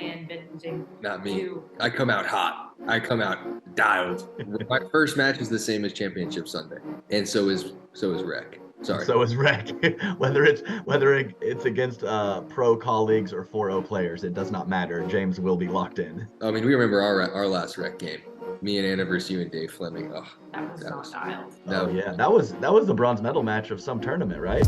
in binging? Not me. I come out hot. I come out dialed. My first match is the same as Championship Sunday, and so is Rec. Sorry. So is Rec. whether it's against pro colleagues or 4-0 players, it does not matter. James will be locked in. I mean, we remember our last Rec game. Me and Anna versus you and Dave Fleming. Oh, that was not dialed. Oh yeah, that was the bronze medal match of some tournament, right?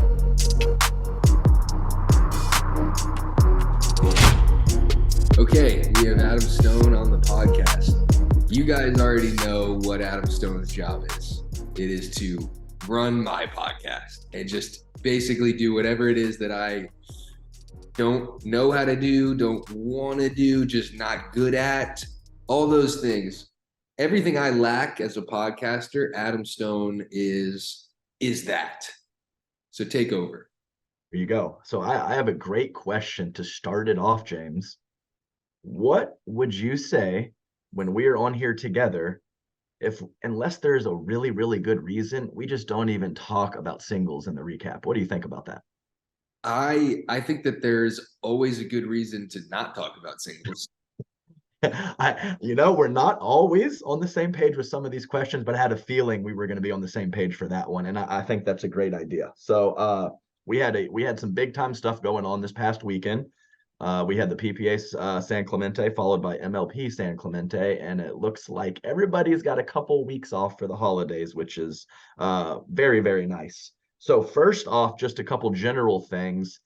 Okay, we have Adam Stone on the podcast. You guys already know what Adam Stone's job is. It is to run my podcast and just basically do whatever it is that I don't know how to do, don't want to do, just not good at, all those things. Everything I lack as a podcaster, Adam Stone is that. So take over. There you go. So I have a great question to start it off, James. What would you say when we're on here together, unless there's a really, really good reason, we just don't even talk about singles in the recap? What do you think about that? I think that there's always a good reason to not talk about singles. We're not always on the same page with some of these questions, but I had a feeling we were going to be on the same page for that one. And I think that's a great idea. So we had some big time stuff going on this past weekend. We had the PPA San Clemente followed by MLP San Clemente, and it looks like everybody's got a couple weeks off for the holidays, which is very, very nice. So first off, just a couple general things.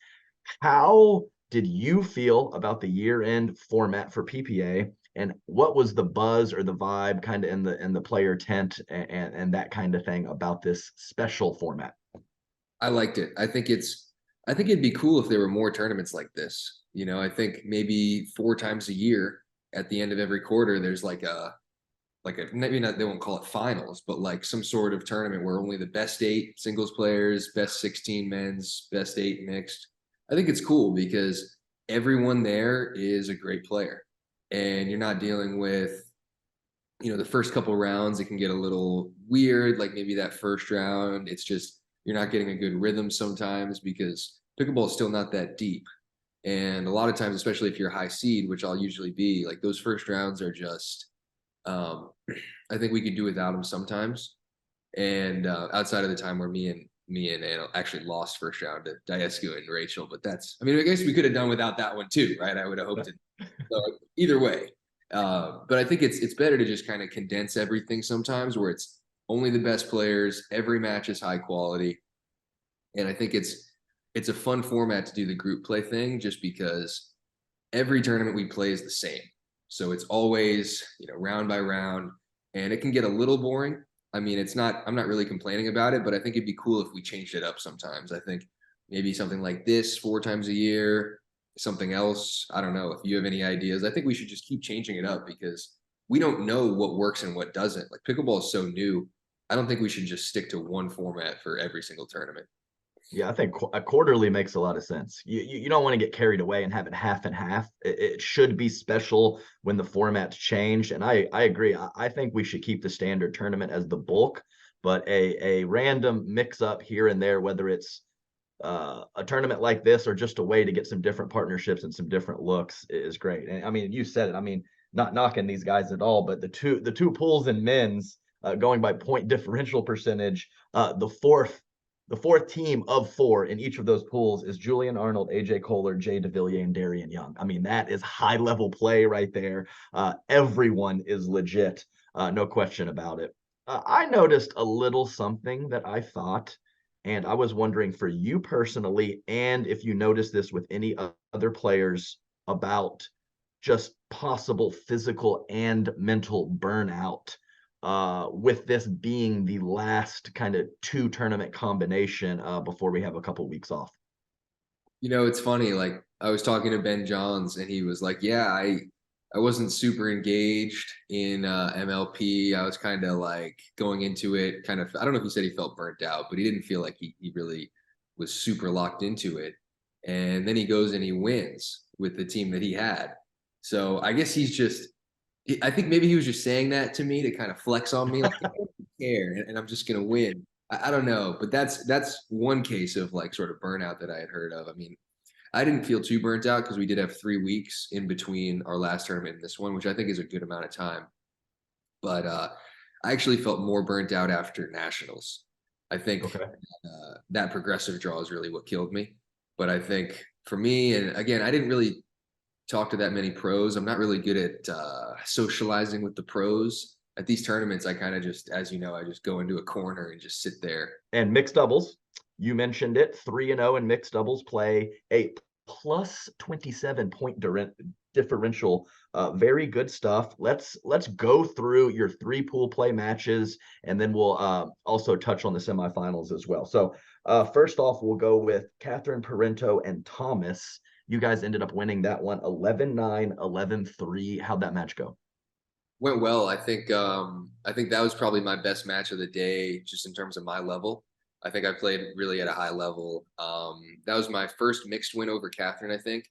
How did you feel about the year-end format for PPA, and what was the buzz or the vibe kind of in the player tent and that kind of thing about this special format? I liked it. I think it'd be cool if there were more tournaments like this. I think maybe 4 times a year at the end of every quarter, there's like a maybe not, they won't call it finals, but like some sort of tournament where only the best 8 singles players, best 16 men's, best 8 mixed. I think it's cool because everyone there is a great player, and you're not dealing with, the first couple rounds, it can get a little weird. Like maybe that first round, it's just, you're not getting a good rhythm sometimes because pickleball is still not that deep. And a lot of times, especially if you're high seed, which I'll usually be, like those first rounds are just, I think we could do without them sometimes. And outside of the time where me and Anna actually lost first round to Diescu and Rachel, but I guess we could have done without that one too, right? I would have hoped it. So either way. But I think it's better to just kind of condense everything sometimes where it's only the best players, every match is high quality. And I think it's a fun format to do the group play thing just because every tournament we play is the same. So it's always, round by round, and it can get a little boring. I mean, I'm not really complaining about it, but I think it'd be cool if we changed it up sometimes. I think maybe something like this 4 times a year, something else. I don't know if you have any ideas. I think we should just keep changing it up because we don't know what works and what doesn't. Like pickleball is so new. I don't think we should just stick to one format for every single tournament. Yeah, I think a quarterly makes a lot of sense. You don't want to get carried away and have it half and half. It should be special when the format's changed. And I agree. I think we should keep the standard tournament as the bulk, but a random mix up here and there, whether it's a tournament like this or just a way to get some different partnerships and some different looks is great. And I mean, you said it. I mean, not knocking these guys at all, but the two pools in men's going by point differential percentage, the fourth team of 4 in each of those pools is Julian, Arnold, AJ Koller, Jay DeVilliers, and Darian Young. I mean, that is high level play right there. Everyone is legit. No question about it. I noticed a little something that I thought, and I was wondering for you personally, and if you noticed this with any other players, about just possible physical and mental burnout. With this being the last kind of 2 tournament combination before we have a couple weeks off. It's funny. Like I was talking to Ben Johns and he was like, yeah, I wasn't super engaged in MLP. I was kind of like going into it kind of, I don't know if he said he felt burnt out, but he didn't feel like he really was super locked into it. And then he goes and he wins with the team that he had. So I guess I think maybe he was just saying that to me to kind of flex on me, like I don't care, and I'm just gonna win. I don't know, but that's one case of like sort of burnout that I had heard of. I mean, I didn't feel too burnt out because we did have 3 weeks in between our last tournament and this one, which I think is a good amount of time. But I actually felt more burnt out after nationals. I think Okay. that progressive draw is really what killed me. But I think for me, and again, I didn't really talk to that many pros. I'm not really good at socializing with the pros. At these tournaments, I kind of just, as you know, I just go into a corner and just sit there. And mixed doubles, you mentioned it, 3-0 in mixed doubles play, a plus 27 point differential. Very good stuff. Let's go through your 3 pool play matches, and then we'll also touch on the semifinals as well. So first off, we'll go with Catherine, Parenteau, and Thomas. You guys ended up winning that one 11-9, 11-3. How'd that match go? Went well. I think that was probably my best match of the day, just in terms of my level. I think I played really at a high level. That was my first mixed win over Catherine, I think.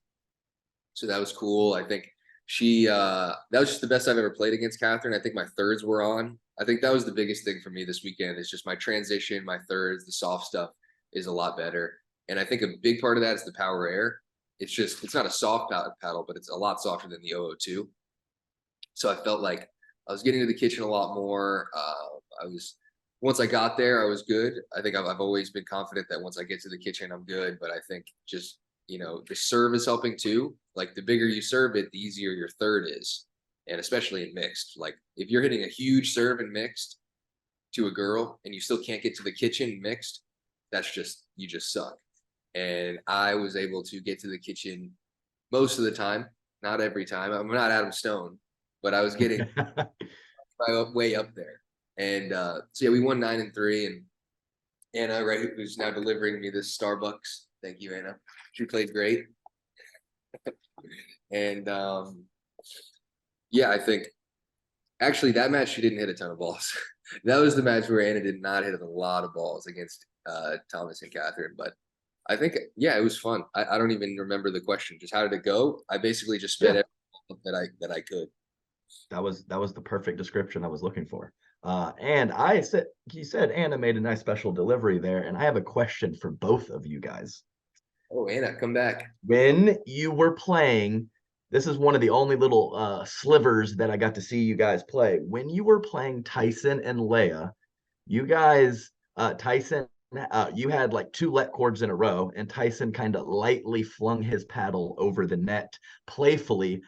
So that was cool. I think that was just the best I've ever played against Catherine. I think my thirds were on. I think that was the biggest thing for me this weekend, is just my transition, my thirds, the soft stuff is a lot better. And I think a big part of that is the power air. It's not a soft paddle, but it's a lot softer than the 002. So I felt like I was getting to the kitchen a lot more. Once I got there, I was good. I think I've always been confident that once I get to the kitchen, I'm good. But I think just, the serve is helping too. Like the bigger you serve it, the easier your third is. And especially in mixed, like if you're hitting a huge serve in mixed to a girl and you still can't get to the kitchen mixed, you just suck. And I was able to get to the kitchen most of the time, not every time. I'm not Adam Stone, but I was getting my way up there. And so yeah, we won 9-3, and Anna, right, who's now delivering me this Starbucks. Thank you, Anna. She played great. And yeah, I think actually that match she didn't hit a ton of balls. That was the match where Anna did not hit a lot of balls against Thomas and Catherine. But I think, yeah, it was fun. I don't even remember the question. Just how did it go? I basically just spit everything that I could. That was the perfect description I was looking for. And you said Anna made a nice special delivery there, and I have a question for both of you guys. Oh, Anna, come back. When you were playing, this is one of the only little slivers that I got to see you guys play. When you were playing Tyson and Leigh, you guys, Tyson, you had like 2 let cords in a row, and Tyson kind of lightly flung his paddle over the net playfully.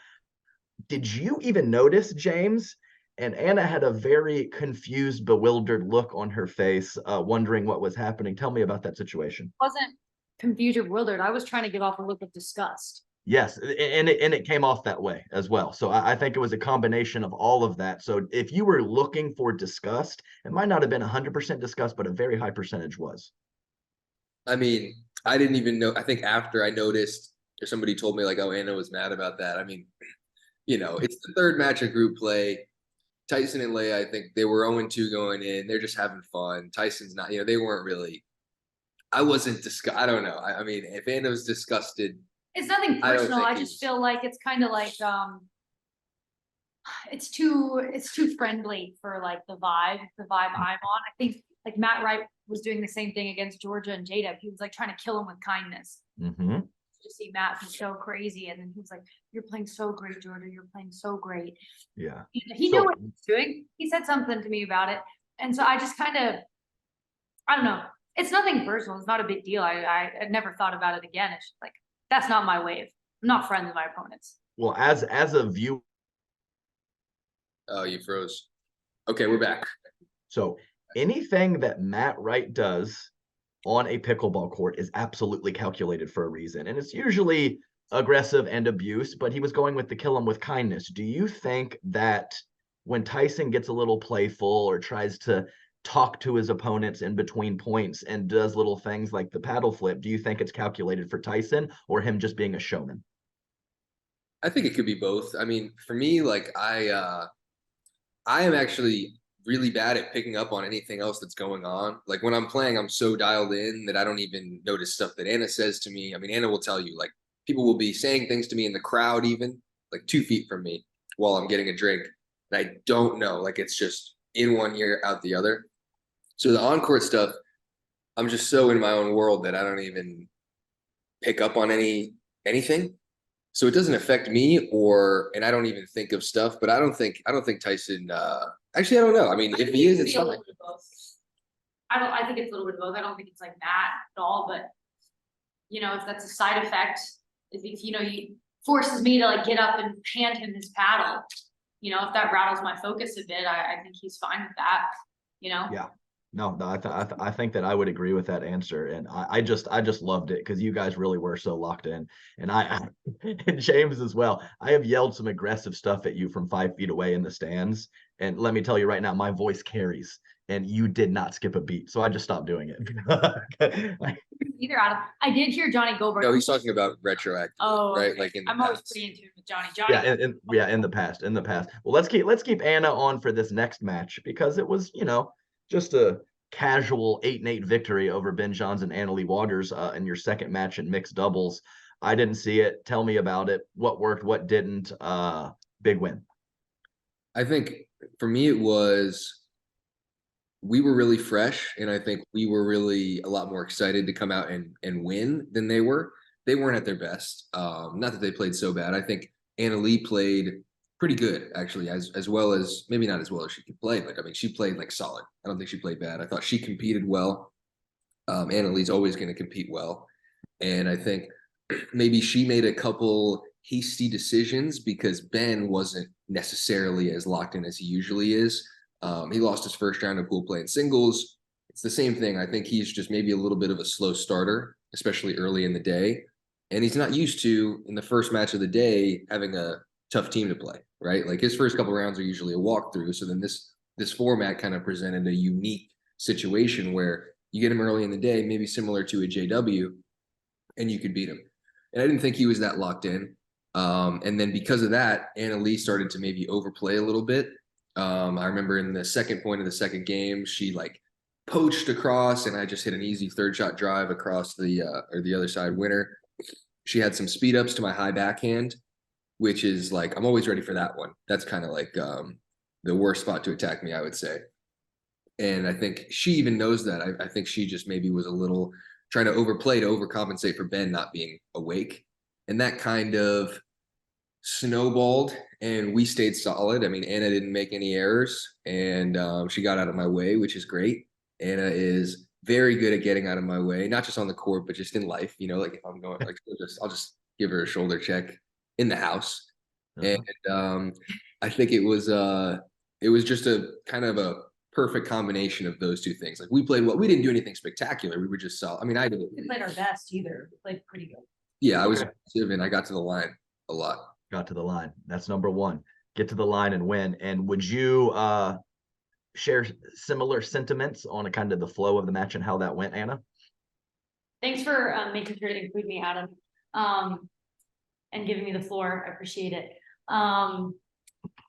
Did you even notice, James? And Anna had a very confused, bewildered look on her face, wondering what was happening. Tell me about that situation. Wasn't confused or bewildered. I was trying to give off a look of disgust. Yes, and it came off that way as well. So I think it was a combination of all of that. So if you were looking for disgust, it might not have been 100% disgust, but a very high percentage was. I mean, I didn't even know. I think after I noticed, or somebody told me like, oh, Anna was mad about that. I mean, it's the third match of group play. Tyson and Leigh, I think they were 0-2 going in. They're just having fun. Tyson's not, they weren't really. I wasn't disgusted. I don't know. I mean, if Anna was disgusted. It's nothing personal. I just feel like it's kind of like it's too friendly for like the vibe I'm on. I think like Matt Wright was doing the same thing against Georgia and Jada. He was like trying to kill him with kindness. Mm-hmm. To see Matt be so crazy, and then he was like, "You're playing so great, Georgia. You're playing so great." Yeah, he knew what he was doing. He said something to me about it, and so I just kind of, I don't know. It's nothing personal. It's not a big deal. I never thought about it again. It's just like that's not my wave. I'm not friends with my opponents. Well, as a viewer. Oh, you froze. Okay, we're back. So anything that Matt Wright does on a pickleball court is absolutely calculated for a reason. And it's usually aggressive and abuse, but he was going with the kill him with kindness. Do you think that when Tyson gets a little playful or tries to talk to his opponents in between points and does little things like the paddle flip, do you think it's calculated for Tyson or him just being a showman? I think it could be both. I mean, for me, like I am actually really bad at picking up on anything else that's going on. Like when I'm playing, I'm so dialed in that I don't even notice stuff that Anna says to me. I mean, Anna will tell you, like people will be saying things to me in the crowd, even like 2 feet from me while I'm getting a drink. And I don't know, like it's just in one ear, out the other. So the on-court stuff, I'm just so in my own world that I don't even pick up on any anything. So it doesn't affect me and I don't even think of stuff, but I don't think Tyson, actually, I don't know. I mean, if he is, it's fine. I think it's a little bit of both. I don't think it's like that at all, but if that's a side effect, if he forces me to like get up and hand him his paddle, if that rattles my focus a bit, I think he's fine with that, Yeah. No, I think that I would agree with that answer, and I just loved it because you guys really were so locked in, and and James as well. I have yelled some aggressive stuff at you from 5 feet away in the stands, and let me tell you right now, my voice carries, and you did not skip a beat, so I just stopped doing it. Either Adam. I did hear Johnny Goldberg. No, he's talking about retroactive. Oh, right? okay. Like I'm always pretty in tune with Johnny. Johnny. In the past. Well, let's keep Anna on for this next match because it was, just a casual 8-8 victory over Ben Johns and Anna Leigh Waters in your second match in mixed doubles. I didn't see it. Tell me about it. What worked? What didn't? Big win. I think for me, we were really fresh, and I think we were really a lot more excited to come out and win than they were. They weren't at their best. Not that they played so bad. I think Anna Leigh played pretty good, actually, as well as maybe not as well as she could play, but I mean, she played like solid. I don't think she played bad. I thought she competed well. Anna Leigh's always going to compete well. And I think maybe she made a couple hasty decisions because Ben wasn't necessarily as locked in as he usually is. He lost his first round of pool play in singles. It's the same thing. I think he's just maybe a little bit of a slow starter, especially early in the day. And he's not used to, in the first match of the day, having a tough team to play, right? Like his first couple rounds are usually a walkthrough. So then this format kind of presented a unique situation where you get him early in the day, maybe similar to a JW, and you could beat him. And I didn't think he was that locked in. And then because of that, Anna Leigh started to maybe overplay a little bit. I remember in the second point of the second game, she like poached across, and I just hit an easy third shot drive across the other side winner. She had some speed ups to my high backhand, which is like, I'm always ready for that one. That's kind of like the worst spot to attack me, I would say. And I think she even knows that. I think she just maybe was a little trying to overplay to overcompensate for Ben not being awake. And that kind of snowballed, and we stayed solid. I mean, Anna didn't make any errors, and she got out of my way, which is great. Anna is very good at getting out of my way, not just on the court, but just in life. Like if I'm going, like I'll just give her a shoulder check in the house. And I think it was just a kind of a perfect combination of those two things. Like we played well. We didn't do anything spectacular. We were just solid. I mean, I didn't. We played our best either. We played pretty good. Yeah, I was aggressive, and I got to the line a lot. Got to the line. That's number one. Get to the line and win. And would you share similar sentiments on a kind of the flow of the match and how that went, Anna? Thanks for making sure to include me, Adam, and giving me the floor. I appreciate it.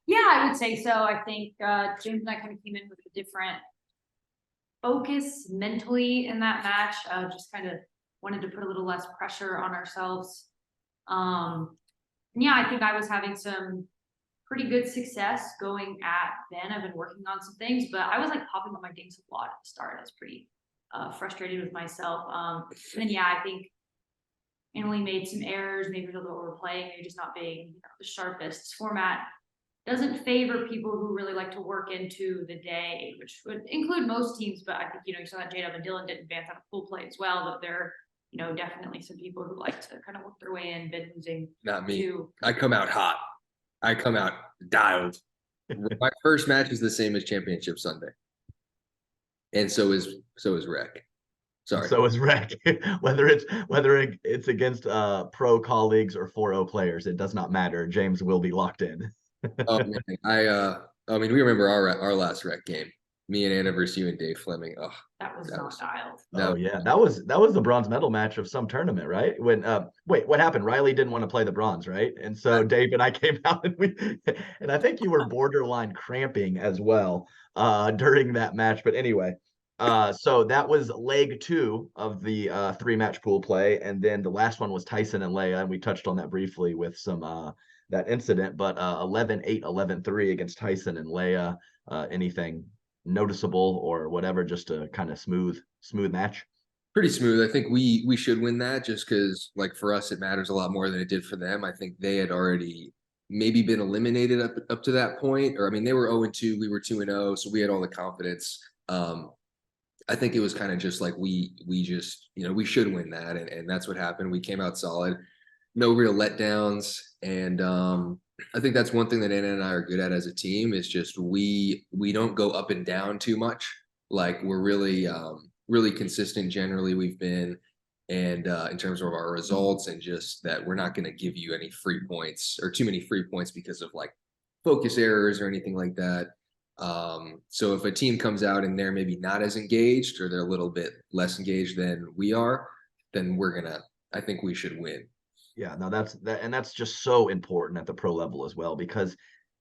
Yeah, I would say so. I think James and I kind of came in with a different focus mentally in that match. Just kind of wanted to put a little less pressure on ourselves. Yeah, I think I was having some pretty good success going at Ben. I've been working on some things, but I was like popping on my dinks a lot at the start. I was pretty frustrated with myself. And then, yeah, I think Anna Leigh made some errors, maybe a little overplaying, maybe just not being the sharpest. This format doesn't favor people who really like to work into the day, which would include most teams, but I think, you saw that J-Dub and Dylan did advance on a full play as well, but there are, definitely some people who like to kind of work their way in, been losing. Not me. I come out hot. I come out dialed. My first match is the same as Championship Sunday. And so is Rec. Sorry. So is Rec. whether it's against pro colleagues or 4-0 players, it does not matter. James will be locked in. Oh man. I mean, we remember our last Rec game. Me and Anna versus you and Dave Fleming. Oh, that was not dialed. No. Oh yeah, that was the bronze medal match of some tournament, right? When wait, what happened? Riley didn't want to play the bronze, right? And so Dave and I came out and I think you were borderline cramping as well during that match. But anyway, so that was leg 2 of the 3-match pool play, and then the last one was Tyson and Leigh, and we touched on that briefly with some that incident. But 11-8, 11-3 against Tyson and Leigh. Anything noticeable or whatever, just a kind of smooth match? Pretty smooth. I think we should win that just because, like, for us, it matters a lot more than it did for them. I think they had already maybe been eliminated up to that point, or I mean, they were 0-2, we were 2-0, so we had all the confidence. I think it was kind of just like we just, we should win that, and that's what happened. We came out solid, no real letdowns, and I think that's one thing that Anna and I are good at as a team is just we don't go up and down too much. Like we're really consistent generally we've been, and in terms of our results, and just that we're not going to give you any free points or too many free points because of like focus errors or anything like that. So if a team comes out and they're maybe not as engaged or they're a little bit less engaged than we are, then I think we should win. Yeah, no, that's just so important at the pro level as well, because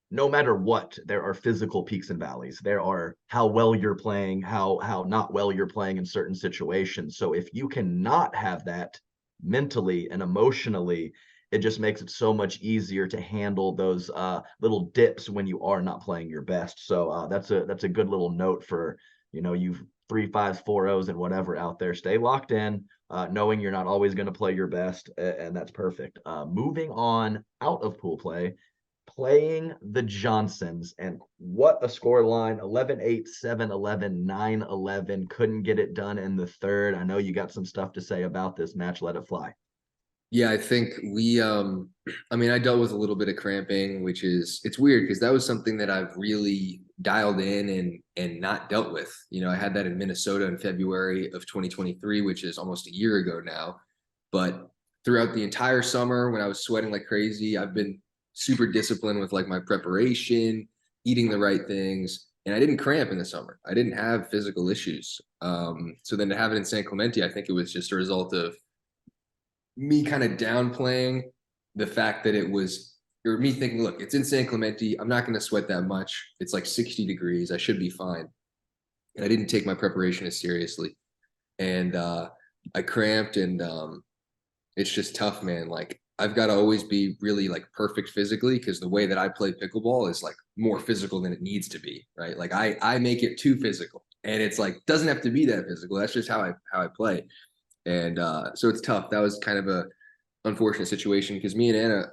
no matter what, there are physical peaks and valleys. There are how well you're playing, how not well you're playing in certain situations. So if you cannot have that mentally and emotionally, it just makes it so much easier to handle those little dips when you are not playing your best. So that's a good little note for, you've 3-5s, 4-0s, and whatever out there. Stay locked in, knowing you're not always going to play your best, and that's perfect. Moving on out of pool play, playing the Jansens, and what a score line: 11-8, 7-11, 9-11. Couldn't get it done in the third. I know you got some stuff to say about this match. Let it fly. Yeah, I think I dealt with a little bit of cramping, which it's weird because that was something that I've really dialed in and not dealt with. I had that in Minnesota in February of 2023, which is almost a year ago now. But throughout the entire summer when I was sweating like crazy, I've been super disciplined with like my preparation, eating the right things, and I didn't cramp in the summer. I didn't have physical issues. So then to have it in San Clemente, I think it was just a result of me kind of downplaying the fact that it was, or me thinking, look, it's in San Clemente. I'm not going to sweat that much. It's like 60 degrees. I should be fine. And I didn't take my preparation as seriously. And I cramped, and it's just tough, man. Like I've got to always be really like perfect physically, because the way that I play pickleball is like more physical than it needs to be, right? Like I make it too physical, and it's like doesn't have to be that physical. That's just how I play. And so it's tough. That was kind of a unfortunate situation because me and Anna,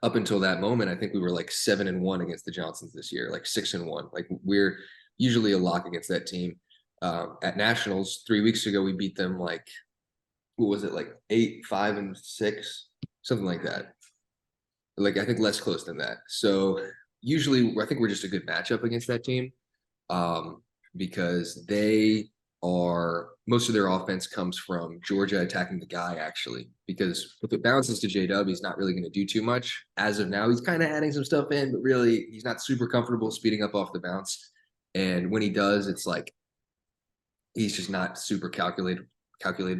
up until that moment, I think we were like 7-1 against the Johnsons this year, like 6-1. Like we're usually a lock against that team. At Nationals 3 weeks ago, we beat them like, what was it, like 8-5-6, something like that. Like I think less close than that. So usually I think we're just a good matchup against that team, because most of their offense comes from Georgia attacking the guy, actually, because if it bounces to J-Dub, he's not really going to do too much. As of now, he's kind of adding some stuff in, but really he's not super comfortable speeding up off the bounce. And when he does, it's like he's just not super calculated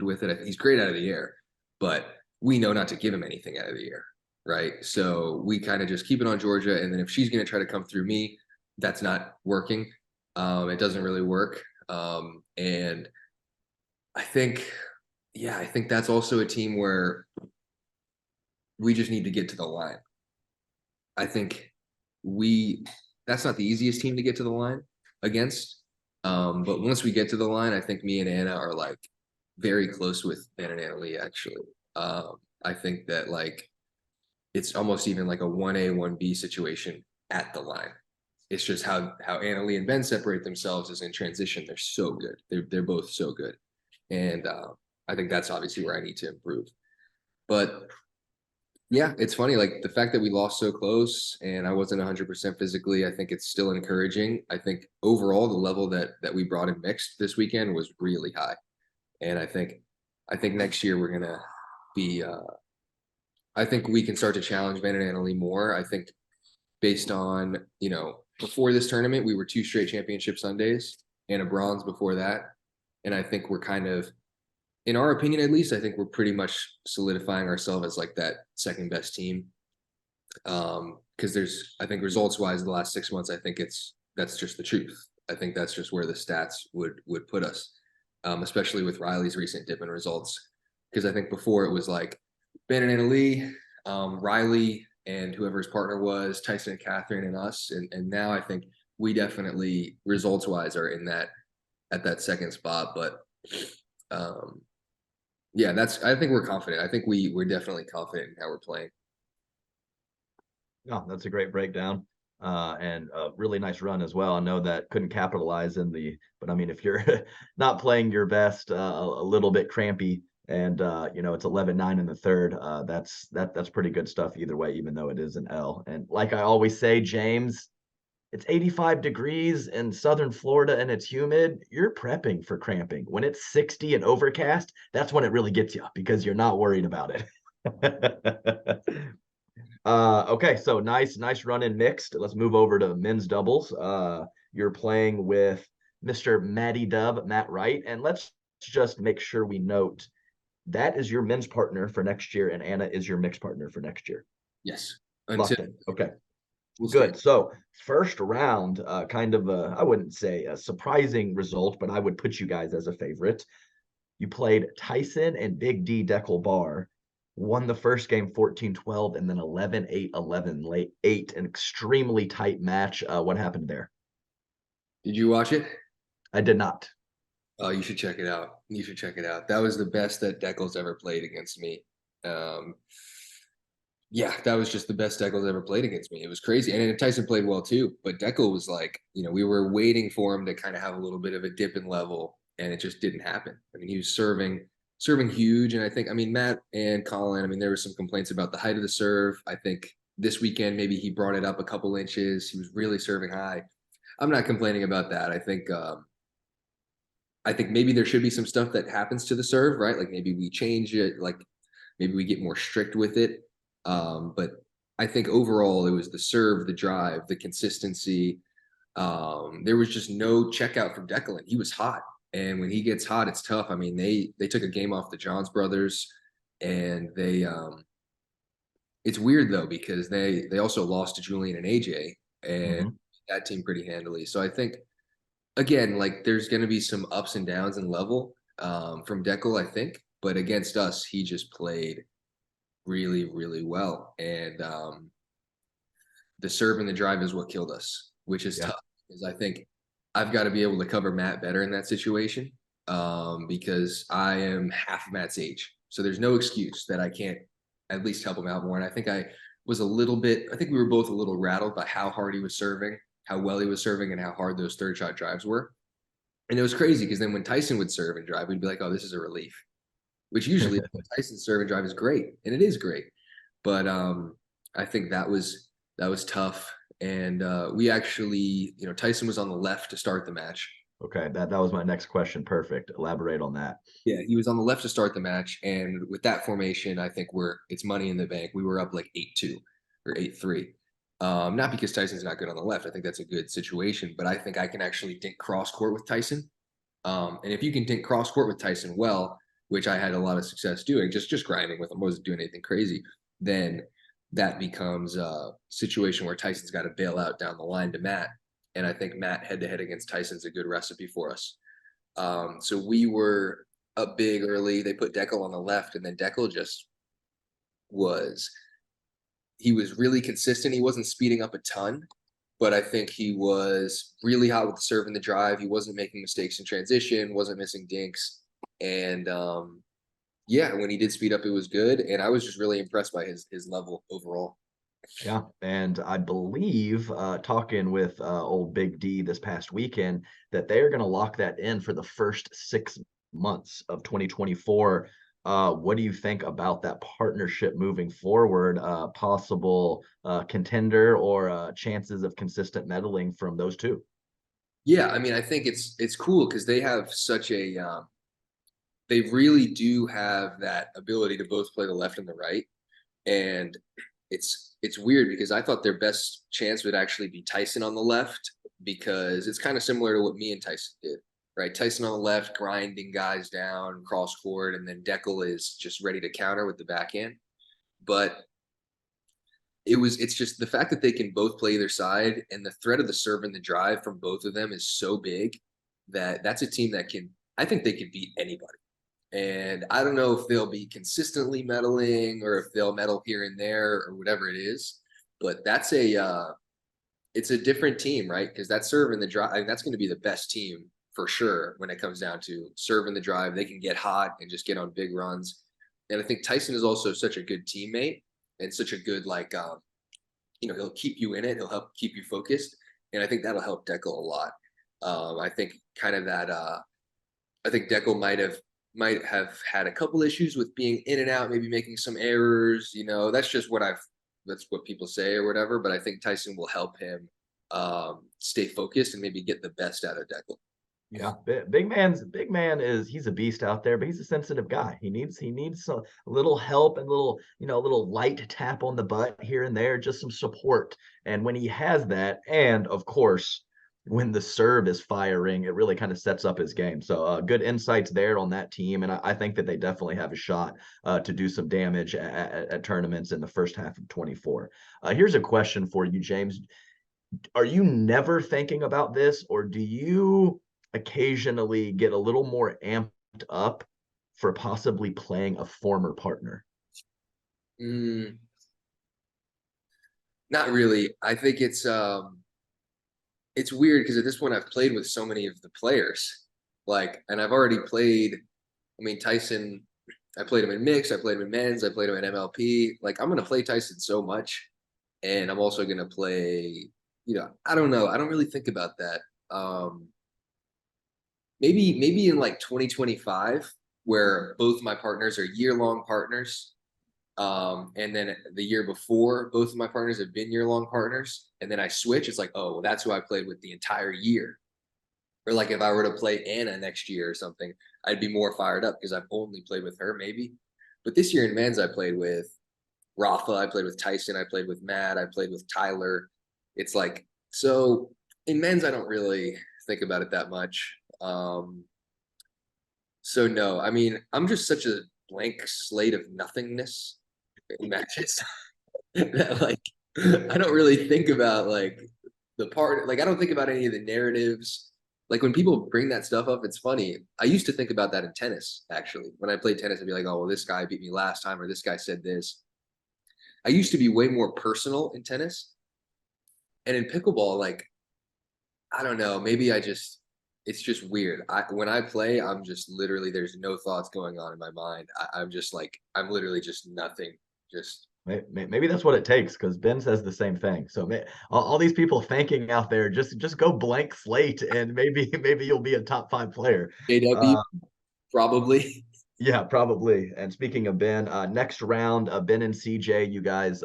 with it. He's great out of the air, but we know not to give him anything out of the air, right? So we kind of just keep it on Georgia, and then if she's going to try to come through me, that's not working. It doesn't really work. And I think that's also a team where we just need to get to the line. I think that's not the easiest team to get to the line against. But once we get to the line, I think me and Anna are like very close with Anna and Anna Leigh, actually. I think that like it's almost even like a 1A, 1B situation at the line. It's just how Anna Leigh and Ben separate themselves is in transition. They're so good. They're both so good. And I think that's obviously where I need to improve. But yeah, it's funny. Like the fact that we lost so close and I wasn't 100% physically, I think it's still encouraging. I think overall the level that we brought in mixed this weekend was really high. And I think next year we're going to be, I think we can start to challenge Ben and Anna Leigh more. I think based on, before this tournament, we were 2 straight championship Sundays and a bronze before that. And I think we're kind of, in our opinion, at least, I think we're pretty much solidifying ourselves as like that second best team. Because I think results wise, the last 6 months, I think that's just the truth. I think that's just where the stats would put us, especially with Riley's recent dip in results. Because I think before it was like Ben and Anna Leigh, Riley, and whoever his partner was, Tyson and Catherine, and us. And now I think we definitely results wise are at that second spot. But Yeah, I think we're confident. I think we're definitely confident in how we're playing. Oh, that's a great breakdown. And a really nice run as well. I know that couldn't capitalize but I mean, if you're not playing your best, a little bit crampy, and it's 11-9 in the third, that's pretty good stuff either way, even though it is an L. And like I always say, James, it's 85 degrees in southern Florida and it's humid. You're prepping for cramping. When it's 60 and overcast, that's when it really gets you because you're not worried about it. Okay, so nice run in mixed. Let's move over to men's doubles. You're playing with Mr. Matty Dub, Matt Wright, and let's just make sure we note that is your men's partner for next year, and Anna is your mixed partner for next year. Yes. Locked in. Okay. We'll Good. So first round, kind of I wouldn't say a surprising result, but I would put you guys as a favorite. You played Tyson and Big D Dekel Bar, won the first game 14-12, and then 11-8, 11-8, an extremely tight match. What happened there? Did you watch it? I did not. Oh, you should check it out. You should check it out. That was the best that Dekel's ever played against me. Yeah, that was just the best Dekel's ever played against me. It was crazy. And then Tyson played well too, but Dekel was like, we were waiting for him to kind of have a little bit of a dip in level, and it just didn't happen. I mean, he was serving huge. And I think, Matt and Collin, there were some complaints about the height of the serve. I think this weekend, maybe he brought it up a couple inches. He was really serving high. I'm not complaining about that. I think maybe there should be some stuff that happens to the serve, right? Like maybe we change it, like maybe we get more strict with it. But I think overall it was the serve, the drive, the consistency. There was just no checkout from Dekel. He was hot. And when he gets hot, it's tough. They took a game off the Johns brothers, and it's weird though, because they also lost to Julian and AJ, and that team pretty handily. So I think, again, like there's going to be some ups and downs in level from Dekel, I think. But against us, he just played really, really well. And the serve and the drive is what killed us, which is tough, because I think I've got to be able to cover Matt better in that situation, because I am half Matt's age. So there's no excuse that I can't at least help him out more. And I think I think we were both a little rattled by how hard he was serving, how well he was serving, and how hard those third shot drives were. And it was crazy, because then when Tyson would serve and drive, we'd be like, oh, this is a relief, which usually Tyson's serve and drive is great. And it is great. But I think that was tough. And we actually, Tyson was on the left to start the match. Okay, that was my next question. Perfect. Elaborate on that. Yeah, he was on the left to start the match. And with that formation, I think it's money in the bank. We were up like 8-2 or 8-3. Not because Tyson's not good on the left. I think that's a good situation, but I think I can actually dink cross court with Tyson. And if you can dink cross court with Tyson well, which I had a lot of success doing, just grinding with him, wasn't doing anything crazy, then that becomes a situation where Tyson's got to bail out down the line to Matt. And I think Matt head-to-head against Tyson's a good recipe for us. So we were up big early. They put Dekel on the left, and then Dekel he was really consistent. He wasn't speeding up a ton, but I think he was really hot with the serve and the drive. He wasn't making mistakes in transition, wasn't missing dinks. And when he did speed up, it was good. And I was just really impressed by his level overall. Yeah, and I believe talking with old Big D this past weekend that they are going to lock that in for the first 6 months of 2024. What do you think about that partnership moving forward? Possible contender or chances of consistent medaling from those two? Yeah, I think it's cool, because they have such a they really do have that ability to both play the left and the right. And it's weird, because I thought their best chance would actually be Tyson on the left, because it's kind of similar to what me and Tyson did, right? Tyson on the left, grinding guys down, cross court, and then Dekel is just ready to counter with the backhand. But it's just the fact that they can both play either side, and the threat of the serve and the drive from both of them is so big that's a team that I think they could beat anybody. And I don't know if they'll be consistently medaling, or if they'll medal here and there, or whatever it is. But it's a different team, right? Because that serve and the drive, that's going to be the best team for sure when it comes down to serving the drive. They can get hot and just get on big runs. And I think Tyson is also such a good teammate and such a good, like, he'll keep you in it. He'll help keep you focused. And I think that'll help Dekel a lot. I think kind of that, I think Dekel might have had a couple issues with being in and out, maybe making some errors. That's what people say or whatever. But I think Tyson will help him stay focused and maybe get the best out of Dekel. Yeah, big man he's a beast out there, but he's a sensitive guy. He needs a little help and a little light tap on the butt here and there, just some support. And when he has that, and of course, when the serve is firing, it really kind of sets up his game. So good insights there on that team, and I think that they definitely have a shot to do some damage at tournaments in the first half of 24. Here's a question for you, James. Are you never thinking about this, or do you occasionally get a little more amped up for possibly playing a former partner? Not really. I think it's weird because at this point I've played with so many of the players, and I've already played. I mean, Tyson, I played him in mixed, I played him in men's, I played him in MLP. I'm going to play Tyson so much, and I'm also going to play. I don't know. I don't really think about that. Maybe in 2025, where both my partners are year-long partners. And then the year before, both of my partners have been year-long partners. And then I switch. It's like, oh, well, that's who I played with the entire year. Or if I were to play Anna next year or something, I'd be more fired up because I've only played with her maybe. But this year in men's, I played with Rafa, I played with Tyson, I played with Matt, I played with Tyler. It's so in men's, I don't really think about it that much. So no, I mean, I'm just such a blank slate of nothingness in matches that I don't really think about the part, I don't think about any of the narratives. When people bring that stuff up, it's funny. I used to think about that in tennis, actually. When I played tennis, I'd be like, oh, well, this guy beat me last time, or this guy said this. I used to be way more personal in tennis. And in pickleball, I don't know, maybe it's just weird. When I play, I'm just literally, there's no thoughts going on in my mind. I'm just I'm literally just nothing. Maybe that's what it takes, because Ben says the same thing. So all these people thinking out there, just go blank slate, and maybe you'll be a top 5 player. JW, probably. Yeah, probably. And speaking of Ben, next round, Ben and CJ, you guys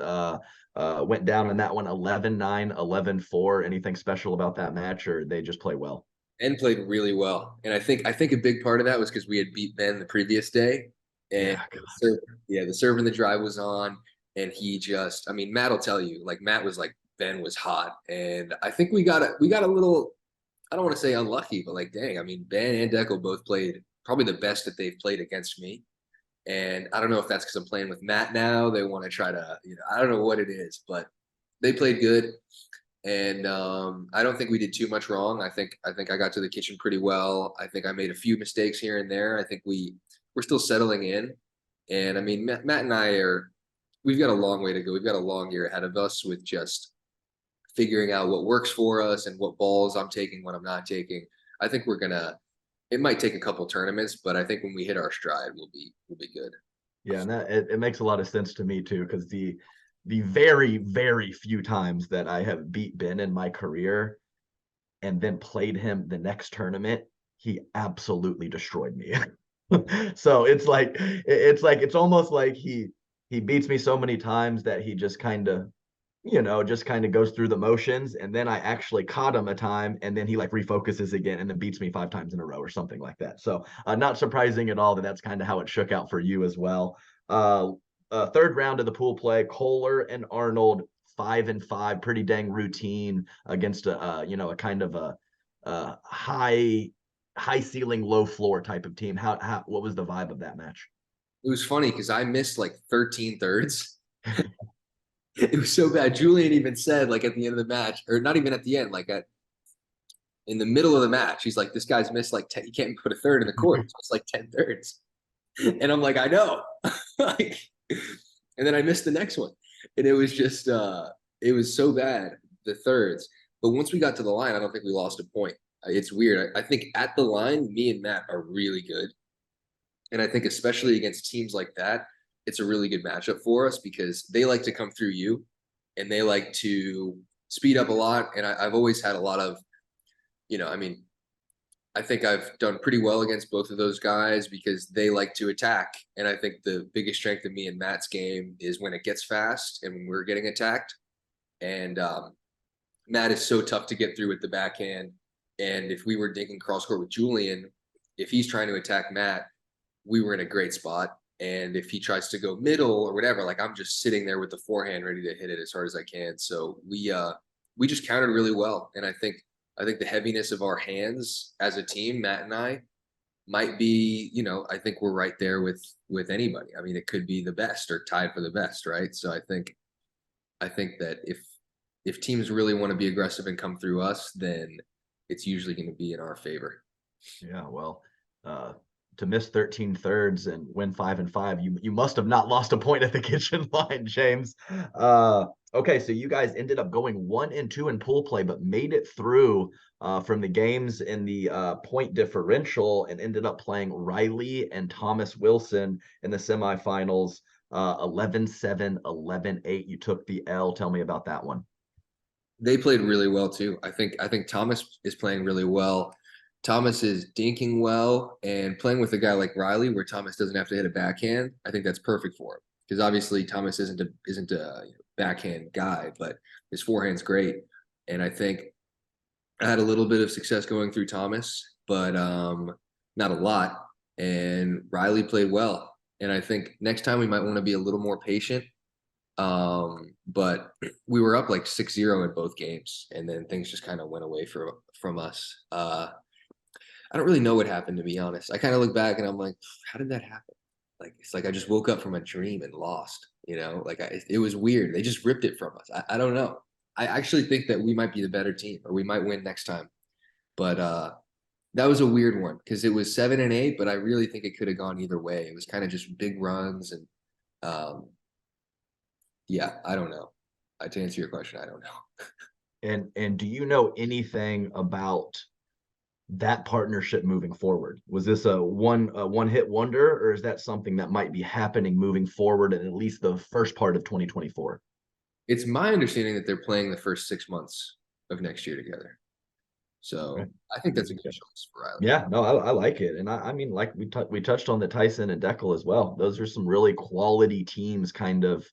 went down in that one 11-9, 11-4. Anything special about that match, or they just play well? Ben played really well. And I think a big part of that was because we had beat Ben the previous day. And the serve and the drive was on. And he just, I mean, Matt will tell you, Matt was Ben was hot. And I think we got a little, I don't want to say unlucky, but dang, I mean, Ben and Dekel both played probably the best that they've played against me. And I don't know if that's because I'm playing with Matt now. They want to try to, I don't know what it is, but they played good. And I don't think we did too much wrong. I think I got to the kitchen pretty well. I think I made a few mistakes here and there. I think we're still settling in. And I mean, Matt and we've got a long way to go. We've got a long year ahead of us with just figuring out what works for us and what balls I'm taking, what I'm not taking. I think it might take a couple tournaments, but I think when we hit our stride, we'll be good. Yeah, and it makes a lot of sense to me too, because the very, very few times that I have beat Ben in my career and then played him the next tournament, he absolutely destroyed me. So it's almost like he beats me so many times that he just kind of goes through the motions, and then I actually caught him a time, and then he refocuses again and then beats me 5 times in a row or something like that. So not surprising at all that that's kind of how it shook out for you as well. Third round of the pool play, Koller and Arnold, 5-5, pretty dang routine against a kind of a high ceiling, low floor type of team. What was the vibe of that match? It was funny because I missed 13 thirds. It was so bad. Julian even said at the end of the match, or not even at the end, in the middle of the match, he's like, this guy's missed 10, he can't even put a third in the court. So it's 10 thirds. And I'm like, I know. And then I missed the next one. And it was just, it was so bad, the thirds. But once we got to the line, I don't think we lost a point. It's weird. I think at the line, me and Matt are really good. And I think especially against teams like that, it's a really good matchup for us because they like to come through you and they like to speed up a lot. And I've always had a lot of, I mean, I think I've done pretty well against both of those guys because they like to attack. And I think the biggest strength of me and Matt's game is when it gets fast and when we're getting attacked. And Matt is so tough to get through with the backhand. And if we were dinking cross court with Julian, if he's trying to attack Matt, we were in a great spot. And if he tries to go middle or whatever, like I'm just sitting there with the forehand ready to hit it as hard as I can. So we just countered really well. And I think the heaviness of our hands as a team, Matt and I, might be, I think we're right there with anybody. I mean, it could be the best or tied for the best, right? So I think that if teams really want to be aggressive and come through us, then it's usually going to be in our favor. Yeah, well, to miss 13 thirds and win 5-5, you must have not lost a point at the kitchen line, James. Okay, so you guys ended up going 1-2 in pool play, but made it through from the games in the point differential and ended up playing Riley and Thomas Wilson in the semifinals. 11-7, 11-8. You took the L. Tell me about that one. They played really well too. I think Thomas is playing really well. Thomas is dinking well and playing with a guy like Riley, where Thomas doesn't have to hit a backhand. I think that's perfect for him because obviously Thomas isn't a backhand guy, but his forehand's great. And I think I had a little bit of success going through Thomas, but not a lot. And Riley played well. And I think next time we might want to be a little more patient. But we were up like 6-0 in both games, and then things just kind of went away from us. I don't really know what happened, to be honest. I kind of look back and I'm like, how did that happen? Like, it's like I just woke up from a dream and lost, like it was weird. They just ripped it from us. I don't know. I actually think that we might be the better team or we might win next time. But that was a weird one because it was 7-8, but I really think it could have gone either way. It was kind of just big runs and yeah, I don't know. To answer your question, I don't know. And do you know anything about that partnership moving forward? Was this a one hit wonder, or is that something that might be happening moving forward in at least the first part of 2024? It's my understanding that they're playing the first 6 months of next year together. So Okay. I think that's a good choice for Riley. Yeah, no, I like it. And I mean, like we touched on the Tyson and Dekel as well. Those are some really quality teams kind of,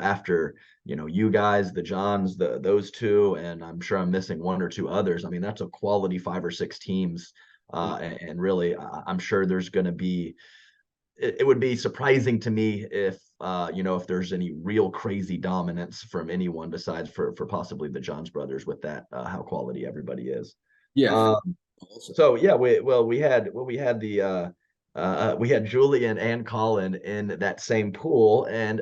after, you guys, the Johns, those two, and I'm sure I'm missing one or two others. I mean, that's a quality 5 or 6 teams. And really, I'm sure there's going to be, it would be surprising to me if, if there's any real crazy dominance from anyone besides for possibly the Johns brothers with that, how quality everybody is. Yeah. So yeah, we had Julian and Collin in that same pool, and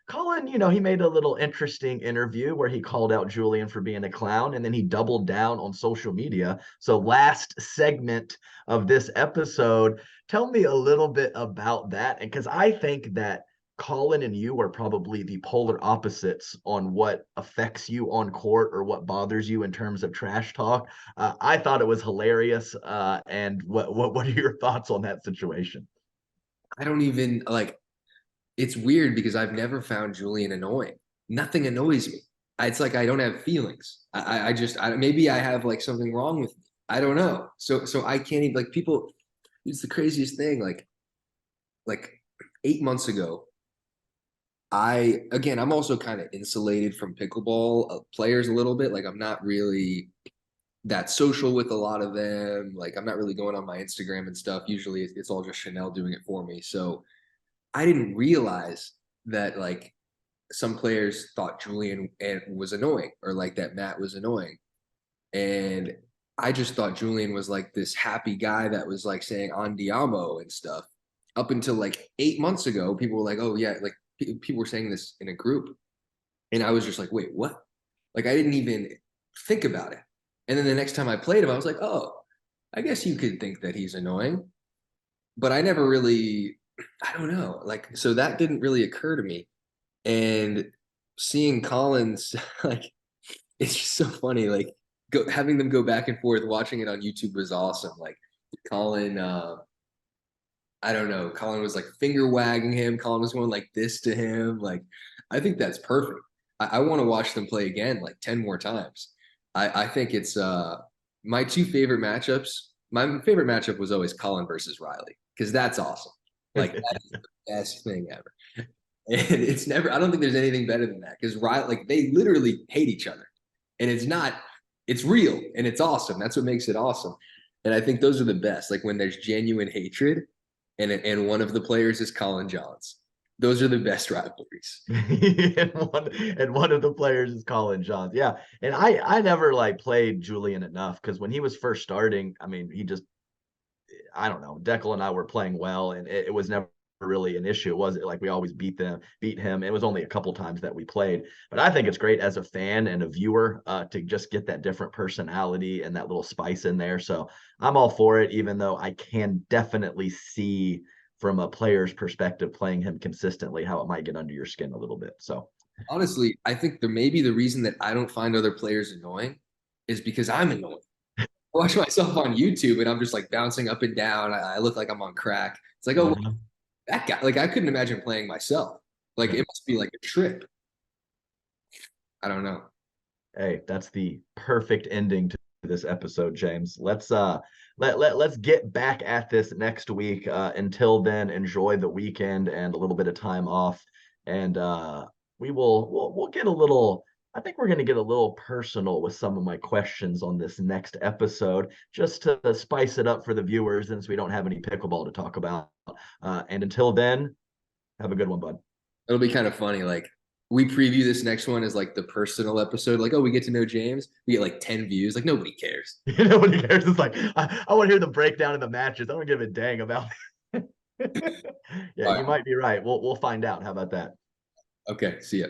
Collin, he made a little interesting interview where he called out Julian for being a clown, and then he doubled down on social media. So last segment of this episode, tell me a little bit about that, and because I think that Collin and you are probably the polar opposites on what affects you on court or what bothers you in terms of trash talk. I thought it was hilarious. And what are your thoughts on that situation? I don't even it's weird because I've never found Julian annoying. Nothing annoys me. It's like I don't have feelings. I just maybe I have like something wrong with me. I don't know. So I can't even people. It's the craziest thing. Like 8 months ago, I'm also kind of insulated from pickleball players a little bit. Like I'm not really that social with a lot of them. Like I'm not really going on my Instagram and stuff. Usually it's all just Chanel doing it for me. So I didn't realize that some players thought Julian was annoying or like that Matt was annoying. And I just thought Julian was like this happy guy that was like saying andiamo and stuff. Up until like 8 months ago, people were like, oh yeah, like people were saying this in a group. And I was just like, wait, what? Like I didn't even think about it. And then the next time I played him, I was like, oh, I guess you could think that he's annoying. But I never really, I don't know. So that didn't really occur to me. And seeing Collins, it's just so funny. Like having them go back and forth, watching it on YouTube was awesome. Like Collin, I don't know, Collin was like finger wagging him. Collin was going like this to him. Like, I think that's perfect. I want to watch them play again like 10 more times. I think it's my two favorite matchups. My favorite matchup was always Collin versus Riley because that's awesome. Like that is the best thing ever. And it's never, I don't think there's anything better than that because Riley, like they literally hate each other. And it's real and it's awesome. That's what makes it awesome. And I think those are the best. Like when there's genuine hatred and one of the players is Collin Johns. Those are the best rivalries. and one of the players is Collin Johns. Yeah. And I never like played Julian enough because when he was first starting, I mean, I don't know, Dekel and I were playing well and it was never really an issue. It wasn't like we always beat him. It was only a couple times that we played. But I think it's great as a fan and a viewer to just get that different personality and that little spice in there. So I'm all for it, even though I can definitely see from a player's perspective playing him consistently how it might get under your skin a little bit. So honestly, I think maybe the reason that I don't find other players annoying is because I'm annoying. I watch myself on YouTube and I'm just like bouncing up and down. I look like I'm on crack. It's like, oh, that guy, like I couldn't imagine playing myself. Like it must be like a trip. I don't know. Hey, that's the perfect ending to this episode, James. Let's get back at this next week. Until then, enjoy the weekend and a little bit of time off. And we'll get a little, I think we're going to get a little personal with some of my questions on this next episode, just to spice it up for the viewers since we don't have any pickleball to talk about. And until then, have a good one, bud. It'll be kind of funny. Like we preview this next one as like the personal episode. Like, oh, we get to know James. We get like 10 views. Like nobody cares. Nobody cares. It's like, I want to hear the breakdown of the matches. I don't give a dang about it. Yeah, you might be right. We'll find out. How about that? Okay, see ya.